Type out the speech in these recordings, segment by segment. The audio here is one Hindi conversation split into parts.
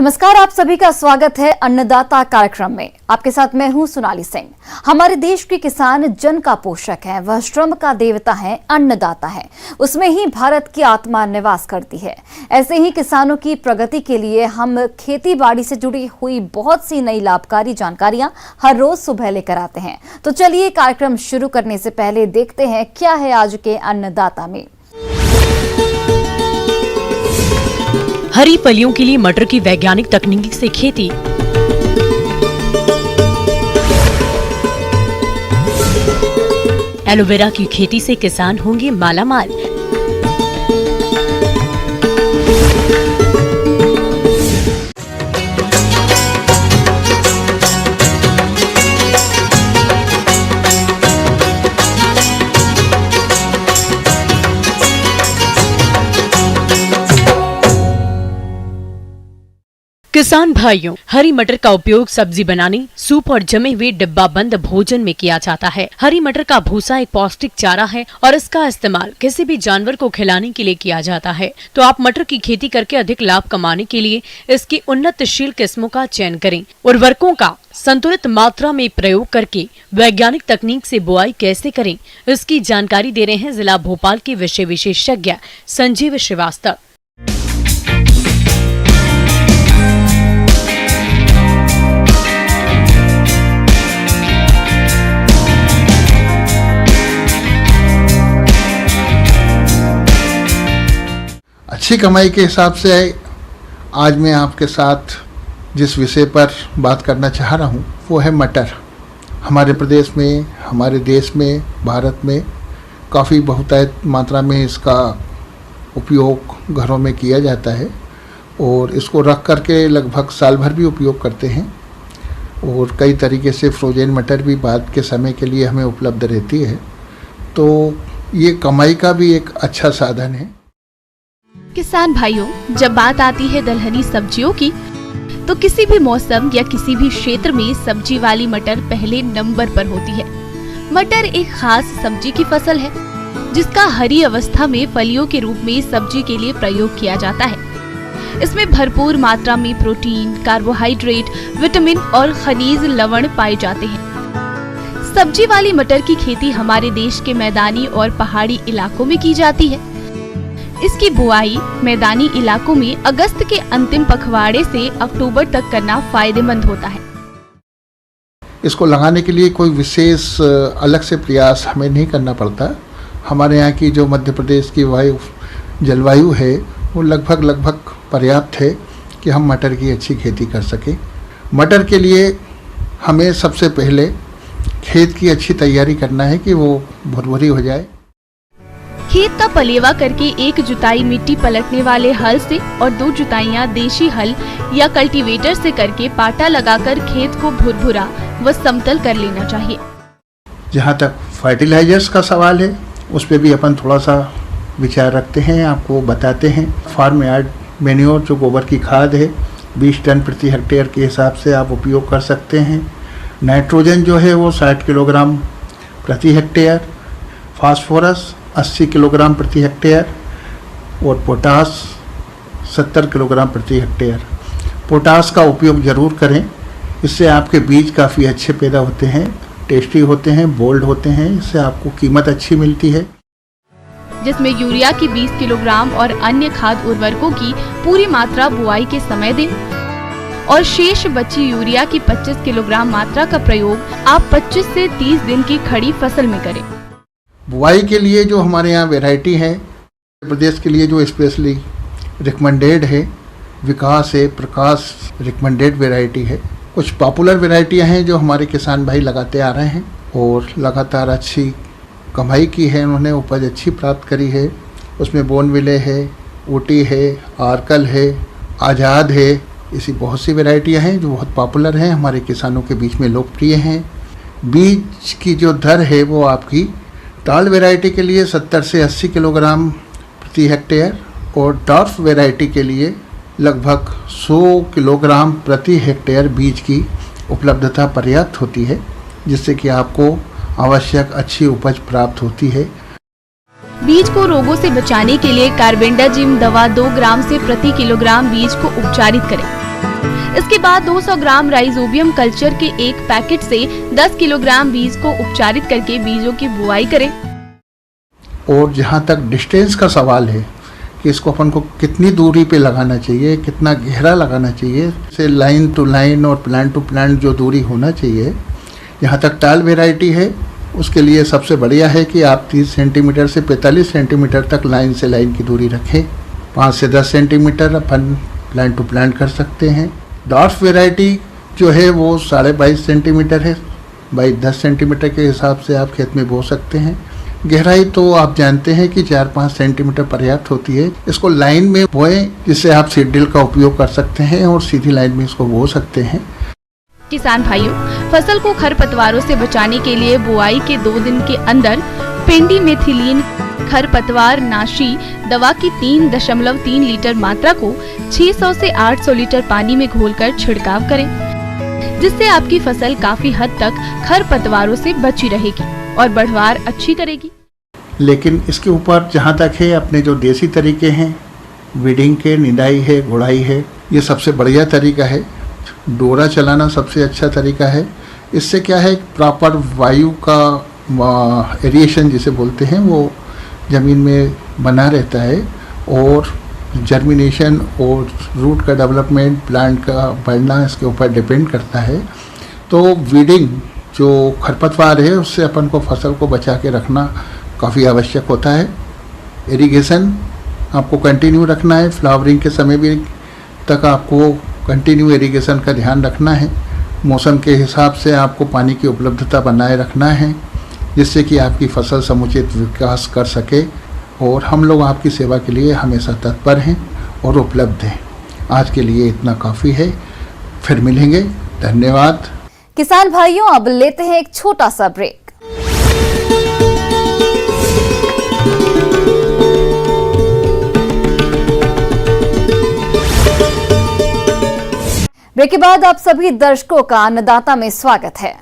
नमस्कार, आप सभी का स्वागत है अन्नदाता कार्यक्रम में। आपके साथ मैं हूं सोनाली सिंह। हमारे देश के किसान जन का पोषक है, वह श्रम का देवता है, अन्नदाता है। उसमें ही भारत की आत्मा निवास करती है। ऐसे ही किसानों की प्रगति के लिए हम खेती बाड़ी से जुड़ी हुई बहुत सी नई लाभकारी जानकारियां हर रोज सुबह लेकर आते हैं। तो चलिए कार्यक्रम शुरू करने से पहले देखते हैं क्या है आज के अन्नदाता में। हरी फलियों के लिए मटर की वैज्ञानिक तकनीक से खेती। एलोवेरा की खेती से किसान होंगे मालामाल। किसान भाइयों, हरी मटर का उपयोग सब्जी बनाने, सूप और जमे हुए डिब्बा बंद भोजन में किया जाता है। हरी मटर का भूसा एक पौष्टिक चारा है और इसका इस्तेमाल किसी भी जानवर को खिलाने के लिए किया जाता है। तो आप मटर की खेती करके अधिक लाभ कमाने के लिए इसकी उन्नतशील किस्मों का चयन करें। उर्वरकों का संतुलित मात्रा में प्रयोग करके वैज्ञानिक तकनीक से बुआई कैसे करें, इसकी जानकारी दे रहे हैं जिला भोपाल के विषय विशेषज्ञ संजीव श्रीवास्तव। अच्छी कमाई के हिसाब से आज मैं आपके साथ जिस विषय पर बात करना चाह रहा हूँ वो है मटर। हमारे प्रदेश में, हमारे देश में, भारत में काफ़ी बहुतायत मात्रा में इसका उपयोग घरों में किया जाता है और इसको रख करके लगभग साल भर भी उपयोग करते हैं। और कई तरीके से फ्रोजन मटर भी बाद के समय के लिए हमें उपलब्ध रहती है। तो ये कमाई का भी एक अच्छा साधन है। किसान भाइयों, जब बात आती है दलहनी सब्जियों की, तो किसी भी मौसम या किसी भी क्षेत्र में सब्जी वाली मटर पहले नंबर पर होती है। मटर एक खास सब्जी की फसल है जिसका हरी अवस्था में फलियों के रूप में सब्जी के लिए प्रयोग किया जाता है। इसमें भरपूर मात्रा में प्रोटीन, कार्बोहाइड्रेट, विटामिन और खनिज लवण पाए जाते हैं। सब्जी वाली मटर की खेती हमारे देश के मैदानी और पहाड़ी इलाकों में की जाती है। इसकी बुआई मैदानी इलाकों में अगस्त के अंतिम पखवाड़े से अक्टूबर तक करना फायदेमंद होता है। इसको लगाने के लिए कोई विशेष अलग से प्रयास हमें नहीं करना पड़ता। हमारे यहाँ की जो मध्य प्रदेश की जलवायु है वो लगभग पर्याप्त है कि हम मटर की अच्छी खेती कर सकें। मटर के लिए हमें सबसे पहले खेत की अच्छी तैयारी करना है कि वो भुरभुरी हो जाए। खेत का पलेवा करके एक जुताई मिट्टी पलटने वाले हल से और 2 जुताइयां देशी हल या कल्टीवेटर से करके पाटा लगाकर खेत को भुरभुरा व समतल कर लेना चाहिए। जहाँ तक फर्टिलाइजर्स का सवाल है उस पर भी अपन थोड़ा सा विचार रखते हैं, आपको बताते हैं। फार्म यार्ड मैन्योर जो गोबर की खाद है 20 टन प्रति हेक्टेयर के हिसाब से आप उपयोग कर सकते हैं। नाइट्रोजन जो है वो 60 किलोग्राम प्रति हेक्टेयर, फास्फोरस 80 किलोग्राम प्रति हेक्टेयर और पोटास 70 किलोग्राम प्रति हेक्टेयर। पोटास का उपयोग ज़रूर करें, इससे आपके बीज काफ़ी अच्छे पैदा होते हैं, टेस्टी होते हैं, बोल्ड होते हैं, इससे आपको कीमत अच्छी मिलती है। जिसमें यूरिया की 20 किलोग्राम और अन्य खाद उर्वरकों की पूरी मात्रा बुआई के समय दें और शेष बची यूरिया की 25 किलोग्राम मात्रा का प्रयोग आप 25 से 30 दिन की खड़ी फसल में करें। बुआई के लिए जो हमारे यहाँ वैरायटी है प्रदेश के लिए जो स्पेशली रिकमेंडेड है, विकास है, प्रकाश रिकमेंडेड वैरायटी है। कुछ पॉपुलर वैरायटियाँ हैं जो हमारे किसान भाई लगाते आ रहे हैं और लगातार अच्छी कमाई की है, उन्होंने उपज अच्छी प्राप्त करी है। उसमें बोनविले है, ऊटी है, आर्कल है, आज़ाद है, ऐसी बहुत सी वैरायटियाँ हैं जो बहुत पॉपुलर हैं, हमारे किसानों के बीच में लोकप्रिय हैं। बीज की जो दर है वो आपकी टाल वैरायटी के लिए 70 से 80 किलोग्राम प्रति हेक्टेयर और डॉर्फ वैरायटी के लिए लगभग 100 किलोग्राम प्रति हेक्टेयर बीज की उपलब्धता पर्याप्त होती है, जिससे कि आपको आवश्यक अच्छी उपज प्राप्त होती है। बीज को रोगों से बचाने के लिए कार्बेंडाजिम दवा 2 ग्राम से प्रति किलोग्राम बीज को उपचारित करें। इसके बाद 200 ग्राम राइजोबियम कल्चर के एक पैकेट से 10 किलोग्राम बीज को उपचारित करके बीजों की बुआई करें। और जहाँ तक डिस्टेंस का सवाल है कि इसको अपन को कितनी दूरी पे लगाना चाहिए, कितना गहरा लगाना चाहिए, से लाइन टू लाइन और प्लांट टू प्लांट जो दूरी होना चाहिए, यहाँ तक टाल वेराइटी है उसके लिए सबसे बढ़िया है कि आप 30 सेंटीमीटर से 45 सेंटीमीटर तक लाइन से लाइन की दूरी रखें। 5 से 10 सेंटीमीटर अपन प्लांट टू प्लांट कर सकते हैं। डॉर्फ वेराइटी जो है वो 22.5 सेंटीमीटर है, 10 सेंटीमीटर के हिसाब से आप खेत में बो सकते हैं। गहराई तो आप जानते हैं कि 4-5 सेंटीमीटर पर्याप्त होती है। इसको लाइन में बोएं जिससे आप सीड ड्रिल का उपयोग कर सकते हैं और सीधी लाइन में इसको बो सकते हैं। किसान भाइयों, फसल को खरपतवारों से बचाने के लिए बुआई के 2 दिन के अंदर पेंडिमेथिलीन खरपतवार नाशी दवा की 3.3 लीटर मात्रा को 600 से 800 लीटर पानी में घोलकर छिड़काव करें, जिससे आपकी फसल काफी हद तक खरपतवारों से बची रहेगी और बढ़वार अच्छी करेगी। लेकिन इसके ऊपर जहाँ तक है अपने जो देसी तरीके हैं, वीडिंग के, निदाई है, गुड़ाई है, ये सबसे बढ़िया तरीका है। डोरा चलाना सबसे अच्छा तरीका है। इससे क्या है, प्रॉपर वायु का एरिएशन जिसे बोलते हैं वो ज़मीन में बना रहता है और जर्मिनेशन और रूट का डेवलपमेंट, प्लांट का बढ़ना इसके ऊपर डिपेंड करता है। तो वीडिंग जो खरपतवार है उससे अपन को फसल को बचा के रखना काफ़ी आवश्यक होता है। इरिगेशन आपको कंटिन्यू रखना है, फ्लावरिंग के समय भी तक आपको कंटिन्यू इरिगेशन का ध्यान रखना है। मौसम के हिसाब से आपको पानी की उपलब्धता बनाए रखना है जिससे कि आपकी फसल समुचित विकास कर सके। और हम लोग आपकी सेवा के लिए हमेशा तत्पर हैं और उपलब्ध हैं। आज के लिए इतना काफ़ी है, फिर मिलेंगे। धन्यवाद। किसान भाइयों, अब लेते हैं एक छोटा सा ब्रेक। ब्रेक के बाद आप सभी दर्शकों का अन्नदाता में स्वागत है।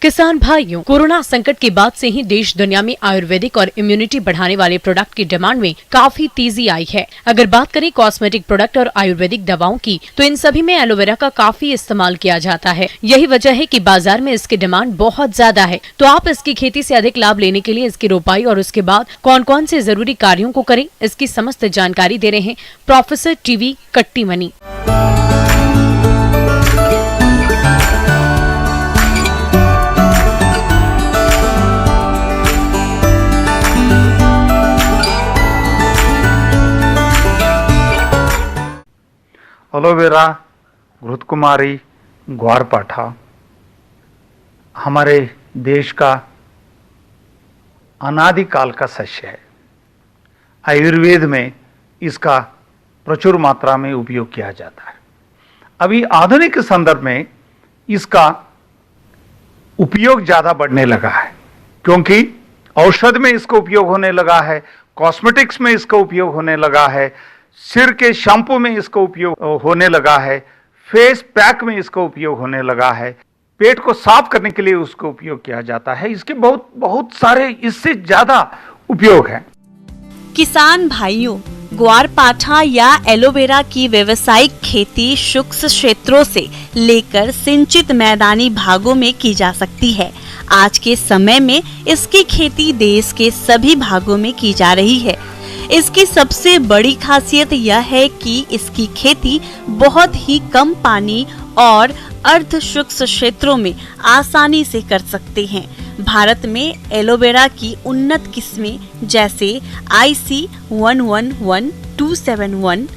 किसान भाइयों, कोरोना संकट के बाद से ही देश दुनिया में आयुर्वेदिक और इम्यूनिटी बढ़ाने वाले प्रोडक्ट की डिमांड में काफी तेजी आई है। अगर बात करें कॉस्मेटिक प्रोडक्ट और आयुर्वेदिक दवाओं की, तो इन सभी में एलोवेरा का काफी इस्तेमाल किया जाता है। यही वजह है कि बाजार में इसकी डिमांड बहुत ज्यादा है। तो आप इसकी खेती से अधिक लाभ लेने के लिए इसकी रोपाई और उसके बाद कौन कौन से जरूरी कार्यों को करें, इसकी समस्त जानकारी दे रहे हैं प्रोफेसर टीवी कट्टीमनी। एलोवेरा, घृतकुमारी, ग्वारपाठा हमारे देश का अनादिकाल का सस्य है। आयुर्वेद में इसका प्रचुर मात्रा में उपयोग किया जाता है। अभी आधुनिक संदर्भ में इसका उपयोग ज़्यादा बढ़ने लगा है, क्योंकि औषध में इसका उपयोग होने लगा है, कॉस्मेटिक्स में इसका उपयोग होने लगा है, सिर के शैम्पू में इसका उपयोग होने लगा है, फेस पैक में इसका उपयोग होने लगा है, पेट को साफ करने के लिए उसका उपयोग किया जाता है। इसके बहुत बहुत सारे इससे ज्यादा उपयोग हैं। किसान भाइयों, ग्वारपाठा या एलोवेरा की व्यावसायिक खेती शुष्क क्षेत्रों से लेकर सिंचित मैदानी भागों में की जा सकती है। आज के समय में इसकी खेती देश के सभी भागों में की जा रही है। इसकी सबसे बड़ी खासियत यह है कि इसकी खेती बहुत ही कम पानी और अर्ध शुष्क क्षेत्रों में आसानी से कर सकते हैं। भारत में एलोवेरा की उन्नत किस्में जैसे IC 111271,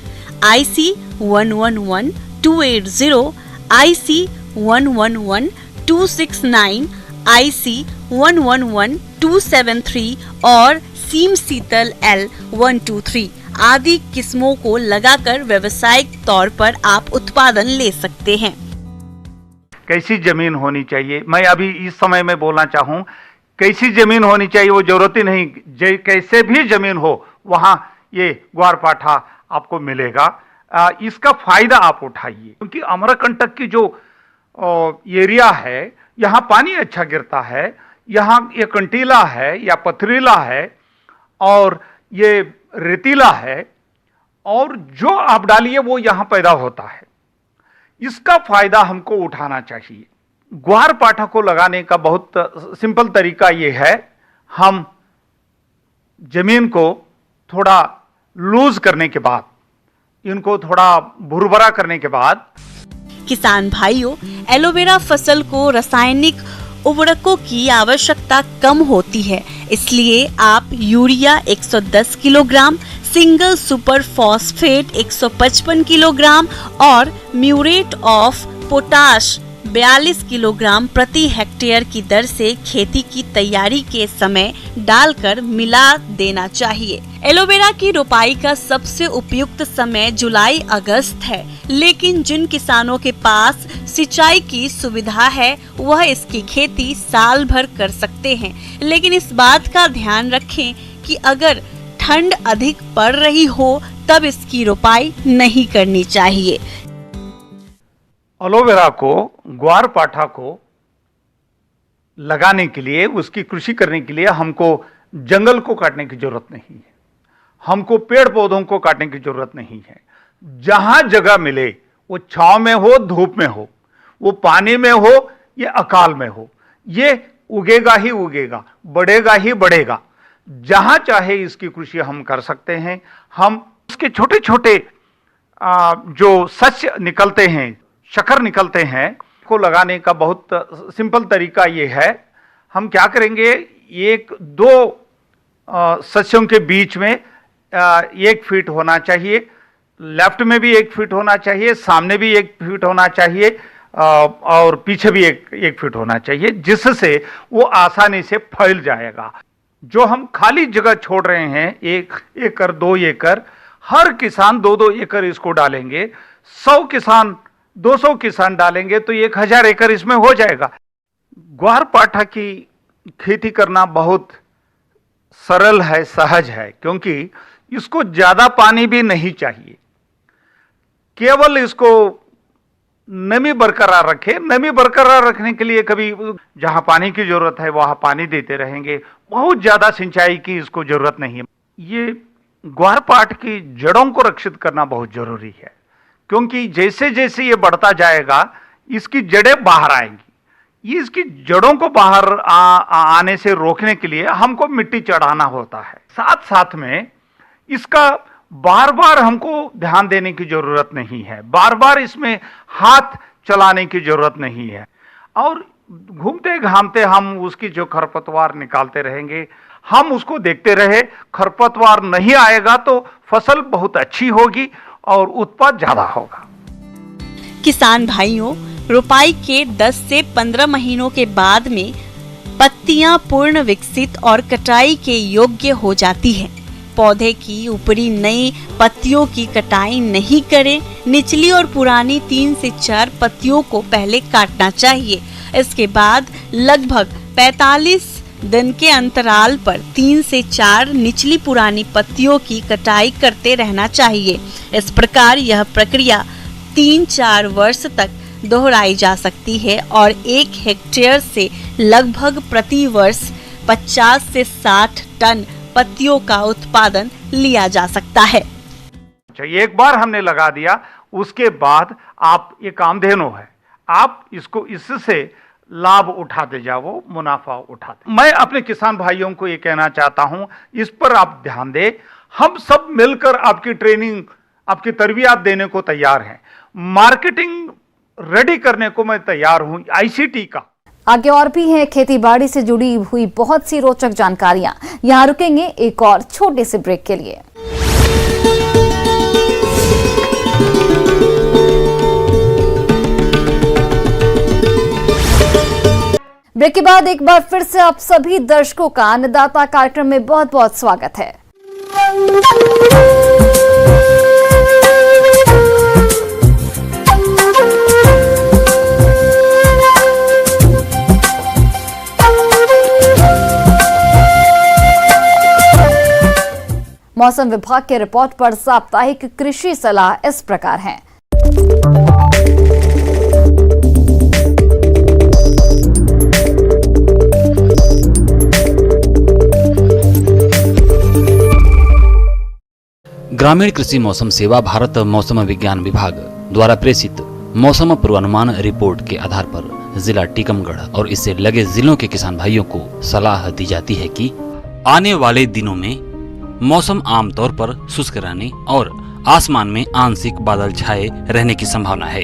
IC 111280, IC 111269, IC 111273 और सीम शीतल L123 आदि किस्मों को लगाकर व्यावसायिक तौर पर आप उत्पादन ले सकते हैं। कैसी जमीन होनी चाहिए, मैं अभी इस समय में बोलना चाहूँ कैसी जमीन होनी चाहिए वो जरूरत ही नहीं, कैसे भी जमीन हो वहां ये ग्वारपाठा आपको मिलेगा। इसका फायदा आप उठाइए, क्योंकि अमरकंटक की जो एरिया है यहाँ पानी अच्छा गिरता है, यहाँ ये कंटीला है या पथरीला है और ये रेतीला है, और जो आप डालिए वो यहाँ पैदा होता है। इसका फायदा हमको उठाना चाहिए। ग्वारपाठा को लगाने का बहुत सिंपल तरीका ये है, हम जमीन को थोड़ा लूज करने के बाद, इनको थोड़ा भुरभरा करने के बाद, किसान भाइयों, एलोवेरा फसल को रासायनिक उर्वरकों की आवश्यकता कम होती है, इसलिए आप urea 110 kilogram, single super phosphate 155 kilogram और म्यूरेट ऑफ पोटाश 42 किलोग्राम प्रति हेक्टेयर की दर से खेती की तैयारी के समय डालकर मिला देना चाहिए। एलोवेरा की रोपाई का सबसे उपयुक्त समय जुलाई अगस्त है, लेकिन जिन किसानों के पास सिंचाई की सुविधा है वह इसकी खेती साल भर कर सकते हैं, लेकिन इस बात का ध्यान रखें कि अगर ठंड अधिक पड़ रही हो तब इसकी रोपाई नहीं करनी चाहिए। एलोवेरा को, ग्वारपाठा को लगाने के लिए, उसकी कृषि करने के लिए हमको जंगल को काटने की जरूरत नहीं है, हमको पेड़ पौधों को काटने की जरूरत नहीं है। जहां जगह मिले, वो छांव में हो, धूप में हो, वो पानी में हो या अकाल में हो, ये उगेगा ही उगेगा, बढ़ेगा ही बढ़ेगा। जहां चाहे इसकी कृषि हम कर सकते हैं। हम उसके छोटे छोटे जो सस्य निकलते हैं, शक्कर निकलते हैं, को लगाने का बहुत सिंपल तरीका ये है, हम क्या करेंगे, एक दो सस्यों के बीच में 1 फीट होना चाहिए, लेफ्ट में भी 1 फीट होना चाहिए, सामने भी 1 फीट होना चाहिए और पीछे भी 1 फीट होना चाहिए, जिससे वो आसानी से फैल जाएगा। जो हम खाली जगह छोड़ रहे हैं, 1 एकड़ 2 एकड़, हर किसान 2-2 एकड़ इसको डालेंगे, 100 किसान 200 किसान डालेंगे तो 1000 एकड़ इसमें हो जाएगा। ग्वारपाठा की खेती करना बहुत सरल है, सहज है, क्योंकि इसको ज्यादा पानी भी नहीं चाहिए, केवल इसको नमी बरकरार रखे। नमी बरकरार रखने के लिए कभी जहां पानी की जरूरत है वहां पानी देते रहेंगे, बहुत ज्यादा सिंचाई की इसको जरूरत नहीं है। ये ग्वारपाठ की जड़ों को रक्षित करना बहुत जरूरी है, क्योंकि जैसे जैसे ये बढ़ता जाएगा इसकी जड़ें बाहर आएंगी। ये इसकी जड़ों को बाहर आने से रोकने के लिए हमको मिट्टी चढ़ाना होता है। साथ साथ में इसका बार बार हमको ध्यान देने की जरूरत नहीं है, बार बार इसमें हाथ चलाने की जरूरत नहीं है, और घूमते घामते हम उसकी जो खरपतवार निकालते रहेंगे, हम उसको देखते रहे। खरपतवार नहीं आएगा तो फसल बहुत अच्छी होगी और उत्पाद ज्यादा होगा। किसान भाइयों, रोपाई के 10 से 15 महीनों के बाद में पत्तियां पूर्ण विकसित और कटाई के योग्य हो जाती हैं। पौधे की ऊपरी नई पत्तियों की कटाई नहीं करें। निचली और पुरानी 3 से 4 पत्तियों को पहले काटना चाहिए। इसके बाद लगभग 45 दिन के अंतराल पर 3 से 4 निचली पुरानी पत्तियों की कटाई करते रहना चाहिए। इस प्रकार यह प्रक्रिया 3-4 वर्ष तक दोहराई जा सकती है और 1 हेक्टेयर से लगभग प्रति वर्ष 50 से 60 टन पत्तियों का उत्पादन लिया जा सकता है। एक बार हमने लगा दिया, उसके बाद आप, ये कामधेनु है, आप इसको इससे लाभ उठाते जाओ, मुनाफा उठाते। मैं अपने किसान भाइयों को ये कहना चाहता हूं, इस पर आप ध्यान दें। हम सब मिलकर आपकी ट्रेनिंग, आपकी तरबियत देने को तैयार हैं, मार्केटिंग रेडी करने को मैं तैयार हूं, ICT का। आगे और भी है खेती बाड़ी से जुड़ी हुई बहुत सी रोचक जानकारियां। यहाँ रुकेंगे एक और छोटे से ब्रेक के लिए। ब्रेक के बाद एक बार फिर से आप सभी दर्शकों का अन्नदाता कार्यक्रम में बहुत बहुत स्वागत है। मौसम विभाग के रिपोर्ट पर साप्ताहिक कृषि सलाह इस प्रकार है। ग्रामीण कृषि मौसम सेवा भारत मौसम विज्ञान विभाग द्वारा प्रेषित मौसम पूर्वानुमान रिपोर्ट के आधार पर जिला टीकमगढ़ और इससे लगे जिलों के किसान भाइयों को सलाह दी जाती है कि आने वाले दिनों में मौसम आमतौर पर शुष्क रहने और आसमान में आंशिक बादल छाए रहने की संभावना है।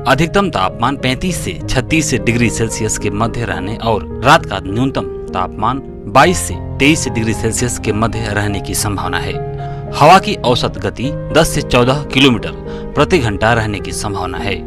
अधिकतम तापमान 35 से 36 डिग्री सेल्सियस के मध्य रहने और रात का न्यूनतम तापमान 22 से 23 डिग्री सेल्सियस के मध्य रहने की संभावना है। हवा की औसत गति 10 से 14 किलोमीटर प्रति घंटा रहने की संभावना है।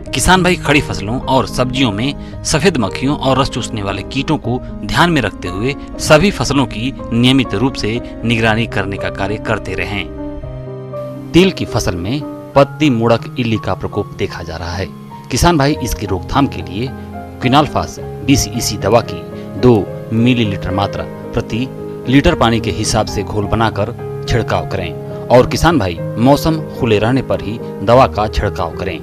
किसान भाई खड़ी फसलों और सब्जियों में सफेद मक्खियों और रस चूसने वाले कीटों को ध्यान में रखते हुए सभी फसलों की नियमित रूप से निगरानी करने का कार्य करते रहें। तिल की फसल में पत्ती मुड़क इल्ली का प्रकोप देखा जा रहा है। किसान भाई इसकी रोकथाम के लिए क्विनाल्फास 20 EC दवा की 2 मिलीलीटर मात्रा प्रति लीटर पानी के हिसाब से घोल बनाकर छिड़काव करें और किसान भाई मौसम खुले रहने पर ही दवा का छिड़काव करें।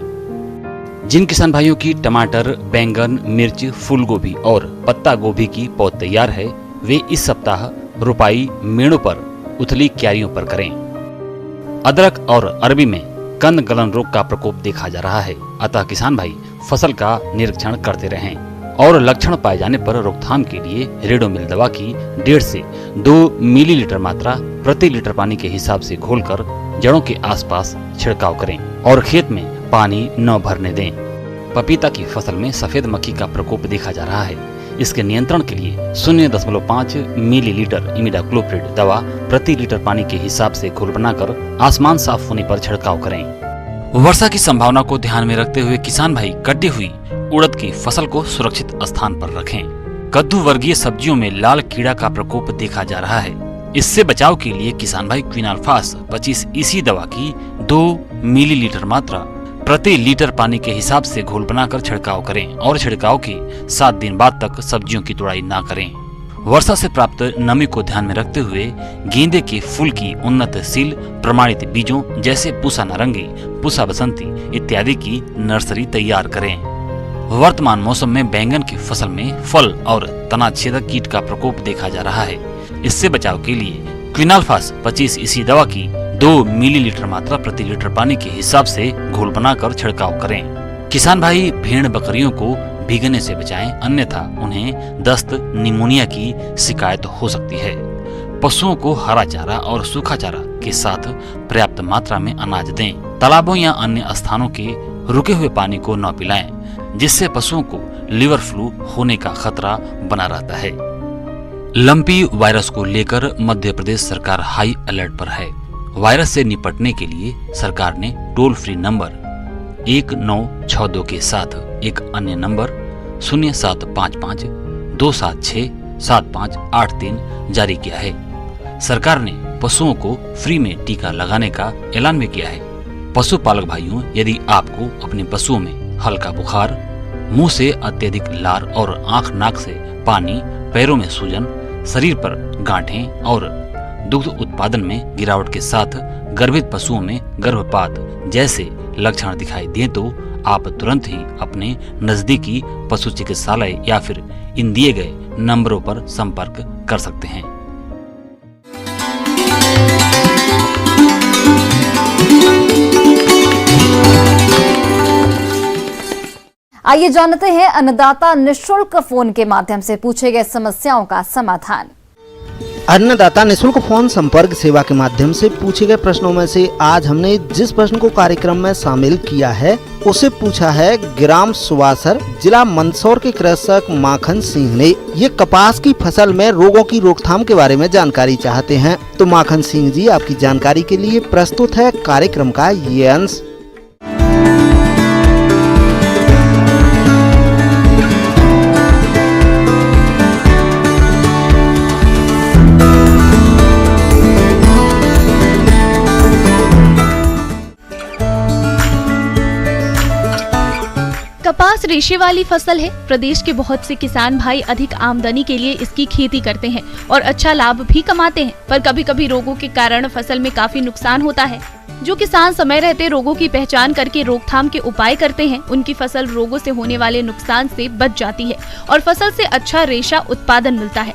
जिन किसान भाइयों की टमाटर, बैंगन, मिर्च, फूल गोभी और पत्ता गोभी की पौध तैयार है, वे इस सप्ताह रुपाई मेड़ों पर उथली क्यारियों पर करें। अदरक और अरबी में कंद गलन रोग का प्रकोप देखा जा रहा है, अतः किसान भाई फसल का निरीक्षण करते रहें और लक्षण पाए जाने पर रोकथाम के लिए रेडोमिल दवा की 1.5 से 2 मिलीलीटर मात्रा प्रति लीटर पानी के हिसाब से घोलकर जड़ों के आसपास छिड़काव करें और खेत में पानी न भरने दें। पपीता की फसल में सफेद मक्खी का प्रकोप देखा जा रहा है। इसके नियंत्रण के लिए 0.5 मिलीलीटर इमिडाक्लोप्रिड दवा प्रति लीटर पानी के हिसाब से घोल बनाकर आसमान साफ होने पर छिड़काव करें। वर्षा की संभावना को ध्यान में रखते हुए किसान भाई कटी हुई उड़द की फसल को सुरक्षित स्थान पर रखें। कद्दू वर्गीय सब्जियों में लाल कीड़ा का प्रकोप देखा जा रहा है। इससे बचाव के लिए किसान भाई क्विनाल्फास 25 EC दवा की 2 मिलीलीटर मात्रा प्रति लीटर पानी के हिसाब से घोल बनाकर छिड़काव करें और छिड़काव के 7 दिन बाद तक सब्जियों की तुड़ाई न करें। वर्षा से प्राप्त नमी को ध्यान में रखते हुए गेंदे के फूल की उन्नतशील प्रमाणित बीजों जैसे पूसा नारंगी, पूसा बसंती इत्यादि की नर्सरी तैयार करें। वर्तमान मौसम में बैंगन की फसल में फल और तना छेदक कीट का प्रकोप देखा जा रहा है। इससे बचाव के लिए क्विनाल्फास 25 EC दवा की 2 मिलीलीटर मात्रा प्रति लीटर पानी के हिसाब से घोल बनाकर छिड़काव करें। किसान भाई भेड़ बकरियों को भीगने से बचाएं, अन्यथा उन्हें दस्त, निमोनिया की शिकायत हो सकती है। पशुओं को हरा चारा और सूखा चारा के साथ पर्याप्त मात्रा में अनाज दें। तालाबों या अन्य स्थानों के रुके हुए पानी को न पिलाएं, जिससे पशुओं को लिवर फ्लू होने का खतरा बना रहता है। लंपी वायरस को लेकर मध्य प्रदेश सरकार हाई अलर्ट पर है। वायरस से निपटने के लिए सरकार ने टोल फ्री नंबर 1962 के साथ एक अन्य नंबर 0755 276 7583 जारी किया है। सरकार ने पशुओं को फ्री में टीका लगाने का ऐलान भी किया है। पशुपालक भाइयों, यदि आपको अपने पशुओं में हल्का बुखार, मुंह से अत्यधिक लार और आंख नाक से पानी, पैरों में सूजन, शरीर पर गांठें और दुग्ध उत्पादन में गिरावट के साथ गर्भित पशुओं में गर्भपात जैसे लक्षण दिखाई दें तो आप तुरंत ही अपने नजदीकी पशु चिकित्सालय या फिर इन दिए गए नंबरों पर संपर्क कर सकते हैं। आइए जानते हैं अन्नदाता निःशुल्क फोन के माध्यम से पूछे गए समस्याओं का समाधान। अन्नदाता निःशुल्क फोन संपर्क सेवा के माध्यम से पूछे गए प्रश्नों में से आज हमने जिस प्रश्न को कार्यक्रम में शामिल किया है उसे पूछा है ग्राम सुवासर, जिला मंदसौर के कृषक माखन सिंह ने। ये कपास की फसल में रोगों की रोकथाम के बारे में जानकारी चाहते हैं। तो माखन सिंह जी, आपकी जानकारी के लिए प्रस्तुत है कार्यक्रम का ये अंश। कपास कपास रेशे वाली फसल है। प्रदेश के बहुत से किसान भाई अधिक आमदनी के लिए इसकी खेती करते हैं और अच्छा लाभ भी कमाते हैं, पर कभी कभी रोगों के कारण फसल में काफी नुकसान होता है। जो किसान समय रहते रोगों की पहचान करके रोकथाम के उपाय करते हैं, उनकी फसल रोगों से होने वाले नुकसान से बच जाती है और फसल से अच्छा रेशा उत्पादन मिलता है।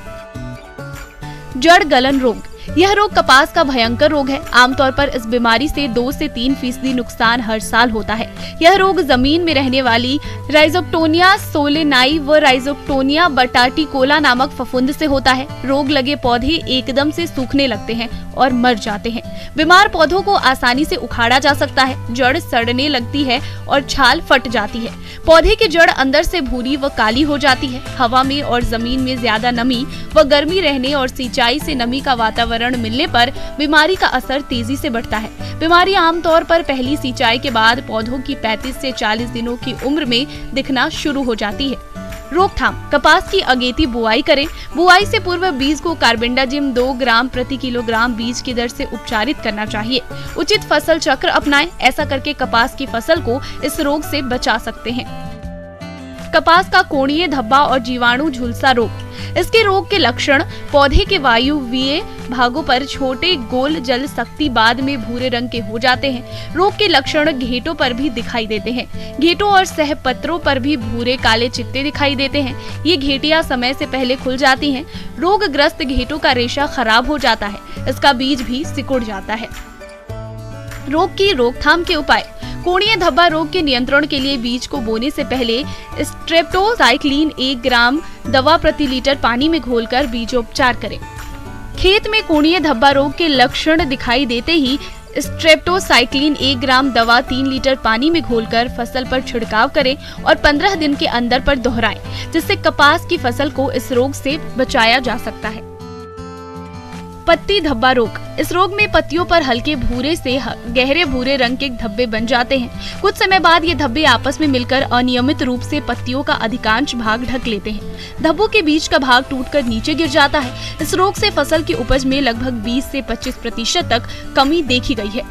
जड़ गलन रोग, यह रोग कपास का भयंकर रोग है। आमतौर पर इस बीमारी से 2 से 3% नुकसान हर साल होता है। यह रोग जमीन में रहने वाली राइजोप्टोनिया सोलेनाई व राइजोप्टोनिया बटाटिकोला नामक फफूंद से होता है। रोग लगे पौधे एकदम से सूखने लगते हैं और मर जाते हैं। बीमार पौधों को आसानी से उखाड़ा जा सकता है। जड़ सड़ने लगती है और छाल फट जाती है। पौधे की जड़ अंदर से भूरी व काली हो जाती है। हवा में और जमीन में ज्यादा नमी व गर्मी रहने और सिंचाई से नमी का वातावरण मिलने पर बीमारी का असर तेजी से बढ़ता है। बीमारी आमतौर पर पहली सिंचाई के बाद पौधों की 35 से 40 दिनों की उम्र में दिखना शुरू हो जाती है। रोकथाम, कपास की अगेती बुआई करें। बुआई से पूर्व बीज को कार्बेंडाजिम 2 ग्राम प्रति किलोग्राम बीज की दर से उपचारित करना चाहिए। उचित फसल चक्र अपनाएं। ऐसा करके कपास की फसल को इस रोग से बचा सकते हैं। कपास का कोणीय धब्बा और जीवाणु झुलसा रोग, इसके रोग के लक्षण पौधे के वायुवीय भागों पर छोटे गोल जल शक्ति बाद में भूरे रंग के हो जाते हैं। रोग के लक्षण घेटों पर भी दिखाई देते हैं। घेटों और सहपत्रों पर भी भूरे काले चित्ते दिखाई देते हैं। ये घेटियां समय से पहले खुल जाती हैं। रोगग्रस्त घेटों का रेशा खराब हो जाता है। इसका बीज भी सिकुड़ जाता है। रोग की रोकथाम के उपाय, कोणीय धब्बा रोग के नियंत्रण के लिए बीज को बोने से पहले स्ट्रेप्टोसाइक्लिन 1 ग्राम दवा प्रति लीटर पानी में घोलकर बीजोपचार करें। खेत में कोणीय धब्बा रोग के लक्षण दिखाई देते ही स्ट्रेप्टोसाइक्लिन 1 ग्राम दवा 3 लीटर पानी में घोलकर फसल पर छिड़काव करें और 15 दिन के अंदर पर दोहराएं, जिससे कपास की फसल को इस रोग से बचाया जा सकता है। पत्ती धब्बा रोग, इस रोग में पत्तियों पर हल्के भूरे से गहरे भूरे रंग के धब्बे बन जाते हैं। कुछ समय बाद ये धब्बे आपस में मिलकर अनियमित रूप से पत्तियों का अधिकांश भाग ढक लेते हैं। धब्बों के बीच का भाग टूटकर नीचे गिर जाता है। इस रोग से फसल की उपज में लगभग 20 से 25% तक कमी देखी गई है।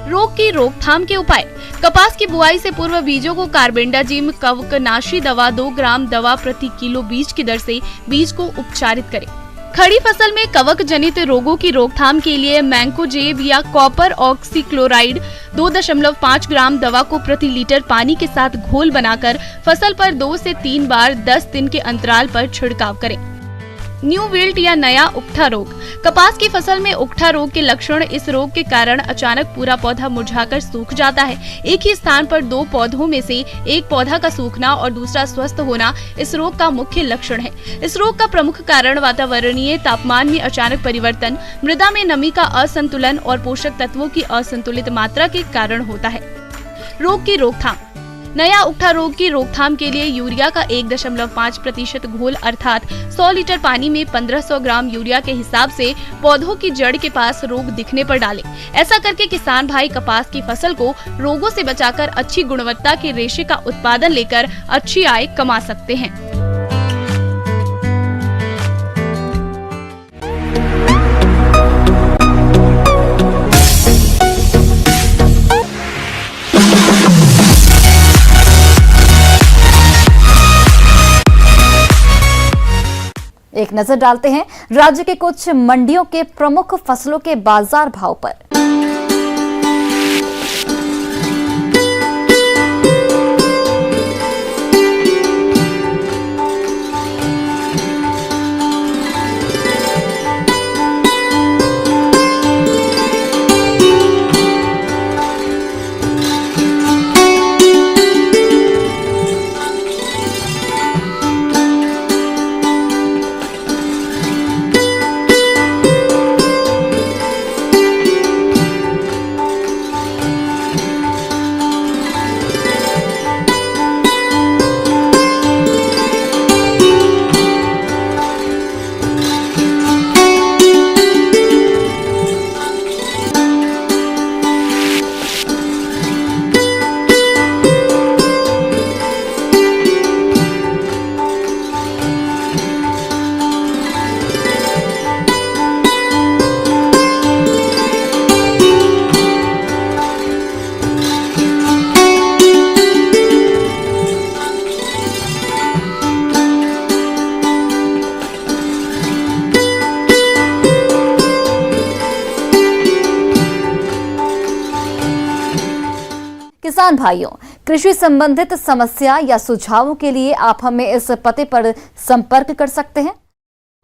रोग की रोकथाम के उपाय, कपास की बुआई से पूर्व बीजों को कार्बेंडाजिम कवकनाशी दवा 2 ग्राम दवा प्रति किलो बीज की दर से बीज को उपचारित करें। खड़ी फसल में कवक जनित रोगों की रोकथाम के लिए मैंकोजेब या कॉपर ऑक्सीक्लोराइड 2.5 ग्राम दवा को प्रति लीटर पानी के साथ घोल बनाकर फसल पर 2 से 3 बार 10 दिन के अंतराल पर छिड़काव करें। न्यू विल्ट या नया उकठा रोग, कपास की फसल में उकठा रोग के लक्षण, इस रोग के कारण अचानक पूरा पौधा मुरझाकर सूख जाता है। एक ही स्थान पर 2 पौधों में से एक पौधा का सूखना और दूसरा स्वस्थ होना इस रोग का मुख्य लक्षण है। इस रोग का प्रमुख कारण वातावरणीय तापमान में अचानक परिवर्तन, मृदा में नमी का असंतुलन और पोषक तत्वों की असंतुलित मात्रा के कारण होता है। रोग की रोकथाम, नया उकठा रोग की रोकथाम के लिए यूरिया का 1.5% घोल अर्थात 100 लीटर पानी में 1500 ग्राम यूरिया के हिसाब से पौधों की जड़ के पास रोग दिखने पर डालें। ऐसा करके किसान भाई कपास की फसल को रोगों से बचाकर अच्छी गुणवत्ता के रेशे का उत्पादन लेकर अच्छी आय कमा सकते हैं। एक नजर डालते हैं राज्य के कुछ मंडियों के प्रमुख फसलों के बाजार भाव पर। किसान भाइयों, कृषि संबंधित समस्या या सुझावों के लिए आप हमें इस पते पर संपर्क कर सकते हैं।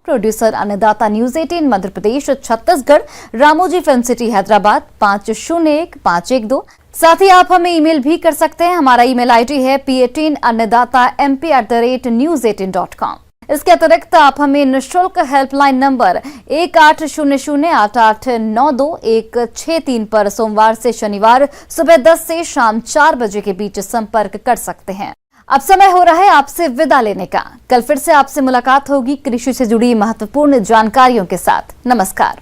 प्रोड्यूसर अन्नदाता news 18 Madhya Pradesh Chhattisgarh, Ramoji film city Hyderabad 501512। साथ ही आप हमें ईमेल भी कर सकते हैं। हमारा ईमेल आईडी है p18annadatamp@news18.com। इसके अतिरिक्त आप हमें निःशुल्क हेल्पलाइन नंबर 1800-8892-163 पर सोमवार से शनिवार सुबह 10 से शाम 4 बजे के बीच संपर्क कर सकते हैं। अब समय हो रहा है आपसे विदा लेने का। कल फिर से आपसे मुलाकात होगी कृषि से जुड़ी महत्वपूर्ण जानकारियों के साथ। नमस्कार।